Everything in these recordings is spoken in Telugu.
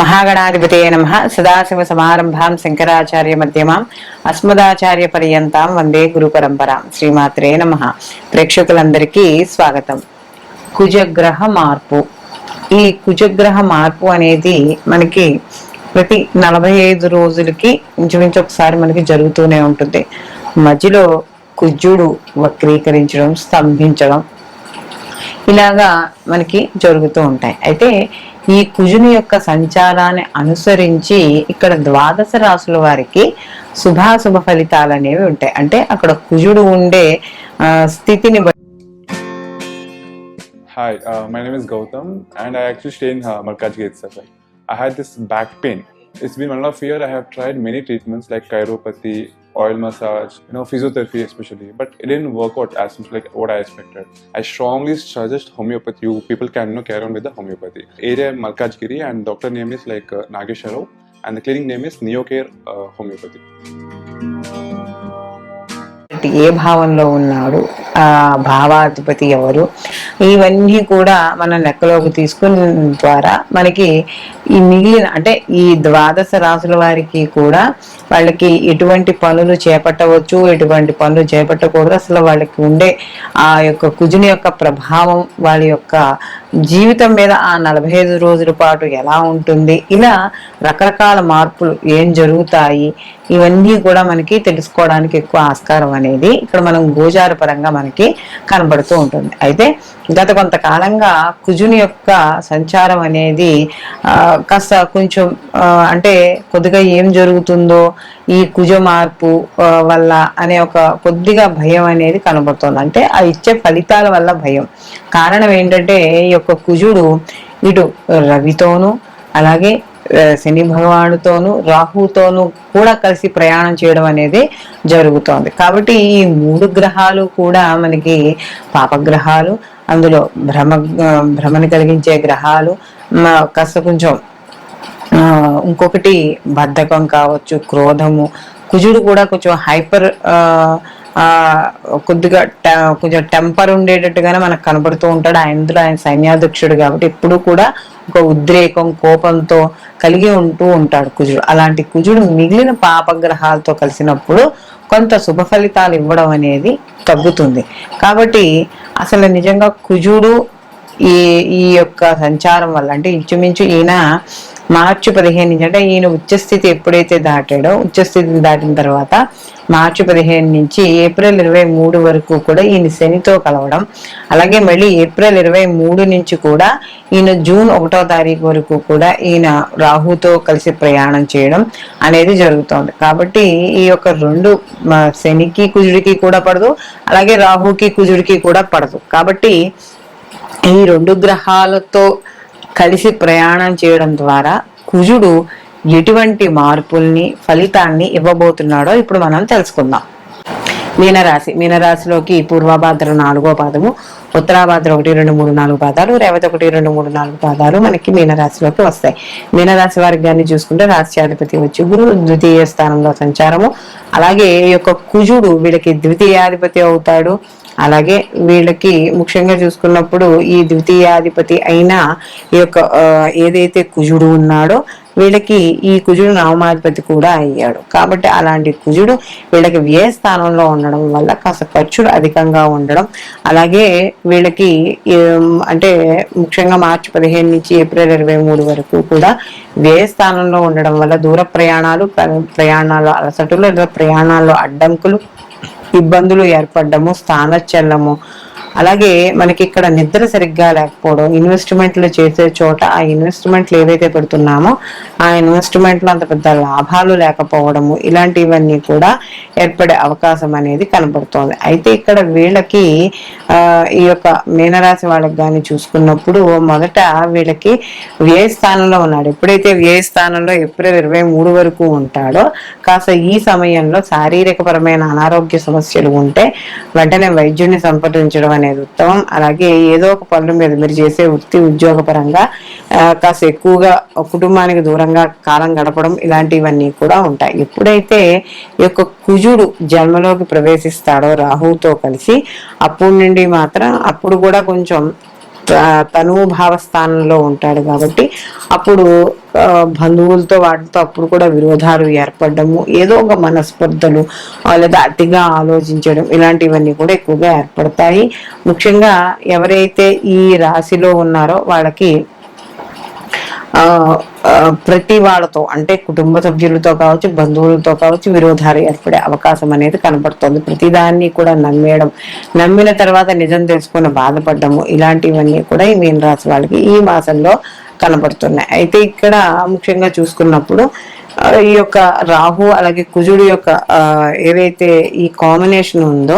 महागणाधिपतये नमः। सदाशिव समारंभां शंकराचार्य मध्यमां अस्मदाचार्य पर्यंतां వందే గురు పరంపరాం. శ్రీమాత్రే నమః. ప్రేక్షకులందరికీ స్వాగతం. కుజగ్రహ మార్పు. ఈ కుజగ్రహ మార్పు అనేది మనకి ప్రతి 45 రోజులకి ఇంచుమించు ఒకసారి మనకి జరుగుతూనే ఉంటుంది. మధ్యలో కుజుడు వక్రీకరించడం, స్తంభించడం ఇలాగా మనకి జరుగుతూ ఉంటాయి. అయితే ఈ కుజుని యొక్క సంచారాన్ని అనుసరించి ఇక్కడ ద్వాదశ రాశుల వారికి శుభాశుభ ఫలితాలు అనేవి ఉంటాయి. అంటే అక్కడ కుజుడు ఉండే స్థితిని Hi, my name is Gautam and I actually stay in Malkajgiri itself. I had this back pain. It's been 1.5 years. I have tried many treatments like chiropathy, oil massage, physiotherapy especially, but it didn't work out as much like what I expected. I strongly suggest homeopathy. You people can carry on with the homeopathy. Area Malkajgiri and doctor name is like Nagesha Rao and the clinic name is Neocare Homeopathy. ఏ భావంలో ఉన్నాడు, ఆ భావాధిపతి ఎవరు, ఇవన్నీ కూడా మనం లెక్కలోకి తీసుకున్న ద్వారా మనకి ఈ మిగిలిన అంటే ఈ ద్వాదశ రాశుల వారికి కూడా వాళ్ళకి ఎటువంటి పనులు చేపట్టవచ్చు, ఎటువంటి పనులు చేపట్టకూడదు, అసలు వాళ్ళకి ఉండే ఆ యొక్క కుజుని యొక్క ప్రభావం వాళ్ళ యొక్క జీవితం మీద ఆ 45 రోజుల పాటు ఎలా ఉంటుంది, ఇలా రకరకాల మార్పులు ఏం జరుగుతాయి, ఇవన్నీ కూడా మనకి తెలుసుకోవడానికి ఎక్కువ ఆస్కారం అనేది ఇక్కడ మనం గోచార పరంగా మనకి కనబడుతూ ఉంటుంది. అయితే గత కొంతకాలంగా కుజుని యొక్క సంచారం అనేది కాస్త కొంచెం అంటే కొద్దిగా ఏం జరుగుతుందో ఈ కుజ మార్పు వల్ల అనే ఒక కొద్దిగా భయం అనేది కనబడుతుంది. అంటే ఆ ఇచ్చే ఫలితాల వల్ల భయం. కారణం ఏంటంటే ఈ యొక్క కుజుడు ఇటు రవితోనూ అలాగే శని భగవానుతోనూ రాహుతోనూ కూడా కలిసి ప్రయాణం చేయడం అనేది జరుగుతోంది. కాబట్టి ఈ 3 గ్రహాలు కూడా మనకి పాపగ్రహాలు, అందులో భ్రమని కలిగించే గ్రహాలు, కాస్త కొంచెం ఇంకొకటి బద్ధకం కావచ్చు, క్రోధము. కుజుడు కూడా కొంచెం హైపర్ కొద్దిగా కొంచెం టెంపర్ ఉండేటట్టుగానే మనకు కనబడుతూ ఉంటాడు. ఆయన సైన్యాధ్యక్షుడు కాబట్టి ఎప్పుడు కూడా ఒక ఉద్రేకం, కోపంతో కలిగి ఉంటాడు కుజుడు. అలాంటి కుజుడు మిగిలిన పాపగ్రహాలతో కలిసినప్పుడు కొంత శుభ ఫలితాలు ఇవ్వడం అనేది తగ్గుతుంది. కాబట్టి అసలు నిజంగా కుజుడు ఈ యొక్క సంచారం వల్ల అంటే ఇంచుమించు ఈయన మార్చి 15 నుంచి అంటే ఈయన ఉచ్చస్థితి ఎప్పుడైతే దాటాడో, ఉచ్చస్థితిని దాటిన తర్వాత మార్చి 15 నుంచి ఏప్రిల్ 23 వరకు కూడా ఈయన శనితో కలవడం, అలాగే మళ్ళీ ఏప్రిల్ 23 నుంచి కూడా ఈయన జూన్ 1వ తారీఖు వరకు కూడా ఈయన రాహుతో కలిసి ప్రయాణం చేయడం అనేది జరుగుతోంది. కాబట్టి ఈ యొక్క 2 శనికి కుజుడికి కూడా పడదు, అలాగే రాహుకి కుజుడికి కూడా పడదు. కాబట్టి ఈ 2 గ్రహాలతో కలిసి ప్రయాణం చేయడం ద్వారా కుజుడు ఎటువంటి మార్పుల్ని, ఫలితాన్ని ఇవ్వబోతున్నాడో ఇప్పుడు మనం తెలుసుకుందాం. మీనరాశిలోకి పూర్వభాద్ర 4వ పాదము, ఉత్తరాభాద్ర 1, 2, 3, 4 పాదాలు, రేవతి 1, 2, 3, 4 పాదాలు మనకి మీనరాశిలోకి వస్తాయి. మీనరాశి వారికి కానీ చూసుకుంటే రాశ్యాధిపతి వచ్చి గురువు ద్వితీయ స్థానంలో సంచారము, అలాగే ఈ యొక్క కుజుడు వీళ్ళకి ద్వితీయాధిపతి అవుతాడు. అలాగే వీళ్ళకి ముఖ్యంగా చూసుకున్నప్పుడు ఈ ద్వితీయాధిపతి అయిన ఈ యొక్క ఏదైతే కుజుడు ఉన్నాడో వీళ్ళకి ఈ కుజుడు నవమాధిపతి కూడా అయ్యాడు. కాబట్టి అలాంటి కుజుడు వీళ్ళకి వ్యయ స్థానంలో ఉండడం వల్ల కాస్త ఖర్చులు అధికంగా ఉండడం, అలాగే వీళ్ళకి అంటే ముఖ్యంగా మార్చి 15 నుంచి ఏప్రిల్ 23 వరకు కూడా వ్యయ స్థానంలో ఉండడం వల్ల దూర ప్రయాణాలు అలసటులు లేదా ప్రయాణాల్లో అడ్డంకులు, ఇబ్బందులు ఏర్పడము, స్థానచలనము, అలాగే మనకి ఇక్కడ నిద్ర సరిగ్గా లేకపోవడం, ఇన్వెస్ట్మెంట్లు చేసే చోట ఆ ఇన్వెస్ట్మెంట్లు ఏవైతే పెడుతున్నామో ఆ ఇన్వెస్ట్మెంట్లో అంత పెద్ద లాభాలు లేకపోవడము, ఇలాంటివన్నీ కూడా ఏర్పడే అవకాశం అనేది కనబడుతోంది. అయితే ఇక్కడ వీళ్ళకి ఈ యొక్క మీనరాశి వాళ్ళకి కానీ చూసుకున్నప్పుడు మొదట వీళ్ళకి వ్యయ స్థానంలో ఉన్నాడు. ఎప్పుడైతే వ్యయ స్థానంలో ఏప్రిల్ 23 వరకు ఉంటాడో కాస్త ఈ సమయంలో శారీరకపరమైన అనారోగ్య సమస్యలు ఉంటే వెంటనే వైద్యుడిని సంప్రదించడం అనేది ఉత్తమం. అలాగే ఏదో ఒక పనుల మీద మీరు చేసే వృత్తి ఉద్యోగ పరంగా కాస్త ఎక్కువగా కుటుంబానికి దూరంగా కాలం గడపడం ఇలాంటివన్నీ కూడా ఉంటాయి. ఎప్పుడైతే ఈ యొక్క కుజుడు జన్మలోకి ప్రవేశిస్తాడో రాహుతో కలిసి అప్పుడు నుండి మాత్రం అప్పుడు కూడా కొంచెం తనుభావ స్థానంలో ఉంటాడు కాబట్టి అప్పుడు బంధువులతో వాటితో అప్పుడు కూడా విరోధాలు ఏర్పడము, ఏదో ఒక మనస్పర్ధలు లేదా అతిగా ఆలోచించడం ఇలాంటివన్నీ కూడా ఎక్కువగా ఏర్పడతాయి. ముఖ్యంగా ఎవరైతే ఈ రాశిలో ఉన్నారో వాళ్ళకి ప్రతి వాళ్ళతో అంటే కుటుంబ సభ్యులతో కావచ్చు, బంధువులతో కావచ్చు విరోధాలు ఏర్పడే అవకాశం అనేది కనబడుతుంది. ప్రతిదాన్ని కూడా నమ్మిన తర్వాత నిజం తెలుసుకుని బాధపడము ఇలాంటివన్నీ కూడా ఈ మీన రాశి వాళ్ళకి ఈ మాసంలో కనబడుతున్నాయి. అయితే ఇక్కడ ముఖ్యంగా చూసుకున్నప్పుడు ఈ యొక్క రాహు అలాగే కుజుడు యొక్క ఏవైతే ఈ కాంబినేషన్ ఉందో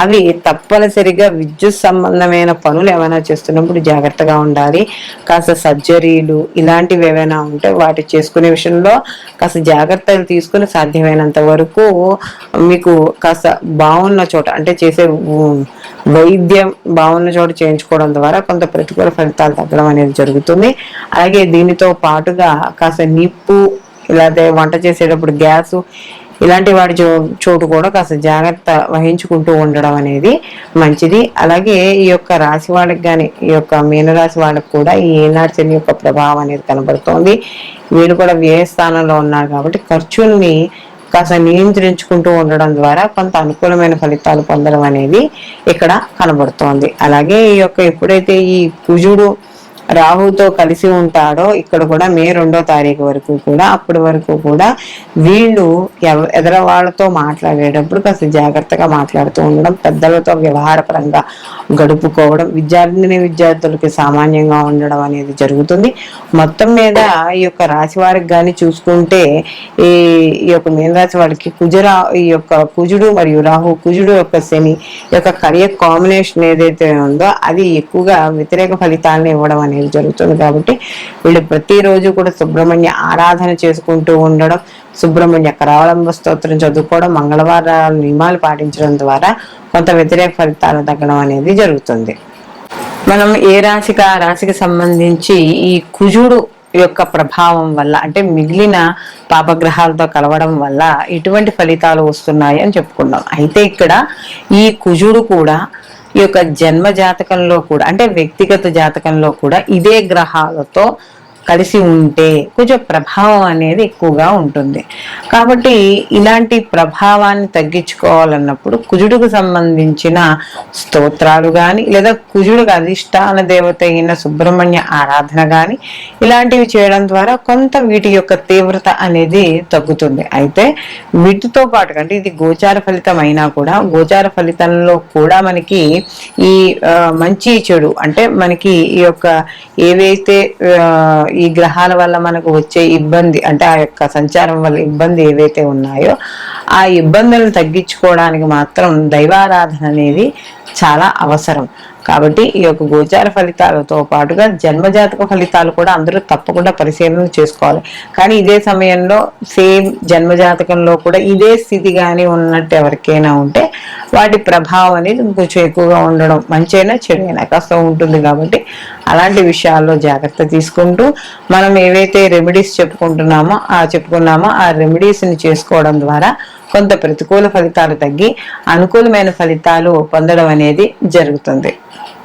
అవి తప్పనిసరిగా విద్యుత్ సంబంధమైన పనులు ఏమైనా చేస్తున్నప్పుడు జాగ్రత్తగా ఉండాలి. కాస్త సర్జరీలు ఇలాంటివి ఏవైనా ఉంటే వాటి చేసుకునే విషయంలో కాస్త జాగ్రత్తలు తీసుకుని సాధ్యమైనంత వరకు మీకు కాస్త బాగున్న చోట అంటే చేసే వైద్యం బాగున్న చోట చేయించుకోవడం ద్వారా కొంత ప్రతికూల ఫలితాలు తగ్గడం అనేది జరుగుతుంది. అలాగే దీనితో పాటుగా కాస్త నిప్పు ఇలాంటి వంట చేసేటప్పుడు గ్యాసు ఇలాంటి వాటి చోటు కూడా కాస్త జాగ్రత్త వహించుకుంటూ ఉండడం అనేది మంచిది. అలాగే ఈ యొక్క రాశి వాళ్ళకి కానీ ఈ యొక్క మీనరాశి వాళ్ళకి కూడా ఈ ఏనాడు శని యొక్క ప్రభావం అనేది కనబడుతోంది. వీళ్ళు కూడా వ్యయ స్థానంలో ఉన్నారు కాబట్టి ఖర్చుల్ని కాస్త నియంత్రించుకుంటూ ఉండడం ద్వారా కొంత అనుకూలమైన ఫలితాలు పొందడం అనేది ఇక్కడ కనబడుతోంది. అలాగే ఈ యొక్క ఎప్పుడైతే ఈ కుజుడు రాహుతో కలిసి ఉంటాడో ఇక్కడ కూడా మే 2వ తారీఖు వరకు కూడా అప్పటి వరకు కూడా వీళ్ళు ఎదర వాళ్ళతో మాట్లాడేటప్పుడు కాస్త జాగ్రత్తగా మాట్లాడుతూ ఉండడం, పెద్దలతో వ్యవహారపరంగా గడుపుకోవడం, విద్యార్థులకి సామాన్యంగా ఉండడం అనేది జరుగుతుంది. మొత్తం మీద ఈ యొక్క రాశి వారికి కానీ చూసుకుంటే ఈ యొక్క మీనరాశి వారికి ఈ యొక్క కుజుడు మరియు రాహు, కుజుడు యొక్క శని యొక్క కలయిక కాంబినేషన్ ఏదైతే ఉందో అది ఎక్కువగా వ్యతిరేక ఫలితాలను ఇవ్వడం అనేది జరుగుతుంది. కాబట్టి వీళ్ళు ప్రతిరోజు కూడా సుబ్రహ్మణ్య ఆరాధన చేసుకుంటూ ఉండడం, సుబ్రహ్మణ్య కరావలంబ స్తోత్రం చదువుకోవడం, మంగళవారాల నియమాలు పాటించడం ద్వారా కొంత వ్యతిరేక ఫలితాలు తగ్గడం అనేది జరుగుతుంది. మనం ఏ రాశికి ఆ రాశికి సంబంధించి ఈ కుజుడు యొక్క ప్రభావం వల్ల అంటే మిగిలిన పాపగ్రహాలతో కలవడం వల్ల ఇటువంటి ఫలితాలు వస్తున్నాయి అని చెప్పుకున్నాం. అయితే ఇక్కడ ఈ కుజుడు కూడా ఈ యొక్క జన్మ జాతకంలో కూడా అంటే వ్యక్తిగత జాతకంలో కూడా ఇదే గ్రహాలతో కలిసి ఉంటే కొంచెం ప్రభావం అనేది ఎక్కువగా ఉంటుంది. కాబట్టి ఇలాంటి ప్రభావాన్ని తగ్గించుకోవాలన్నప్పుడు కుజుడికి సంబంధించిన స్తోత్రాలు కానీ లేదా కుజుడికి అధిష్టాన దేవత అయిన సుబ్రహ్మణ్య ఆరాధన కానీ ఇలాంటివి చేయడం ద్వారా కొంత వీటి యొక్క తీవ్రత అనేది తగ్గుతుంది. అయితే వీటితో పాటు అంటే ఇది గోచార ఫలితం అయినా కూడా గోచార ఫలితంలో కూడా మనకి ఈ మంచి చెడు అంటే మనకి ఈ యొక్క ఏవైతే ఈ గ్రహాల వల్ల మనకు వచ్చే ఇబ్బంది అంటే ఆ యొక్క సంచారం వల్ల ఇబ్బంది ఏవైతే ఉన్నాయో ఆ ఇబ్బందులను తగ్గించుకోవడానికి మాత్రం దైవారాధన అనేది చాలా అవసరం. కాబట్టి ఈ యొక్క గోచార ఫలితాలతో పాటుగా జన్మజాతక ఫలితాలు కూడా అందరూ తప్పకుండా పరిశీలన చేసుకోవాలి. కానీ ఇదే సమయంలో సేమ్ జన్మజాతకంలో కూడా ఇదే స్థితి కానీ ఉన్నట్టు ఎవరికైనా ఉంటే వాటి ప్రభావం అనేది కొంచెం ఎక్కువగా ఉండడం మంచైనా చెడైనా కాస్త ఉంటుంది. కాబట్టి అలాంటి విషయాల్లో జాగ్రత్త తీసుకుంటూ మనం ఏవైతే రెమెడీస్ చెప్పుకున్నామో ఆ రెమెడీస్ని చేసుకోవడం ద్వారా కొంత ప్రతికూల ఫలితాలు తగ్గి అనుకూలమైన ఫలితాలు పొందడం అనేది జరుగుతుంది.